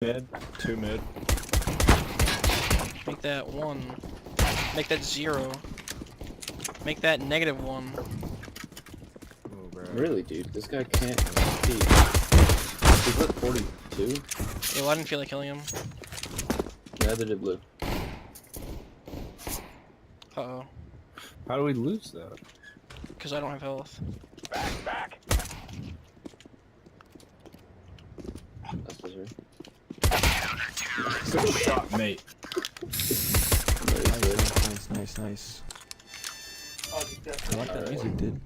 Mid, 2 mid. Make that 1. Make that 0. Make that -1. Oh, bro. Really, dude? This guy can't compete. He's lit 42? Yeah, well, I didn't feel like killing him. Neither did Blue. Uh-oh. How do we lose that? Because I don't have health. Back. That's for sure. Good shot, mate. Nice. Nice. I like that music, dude.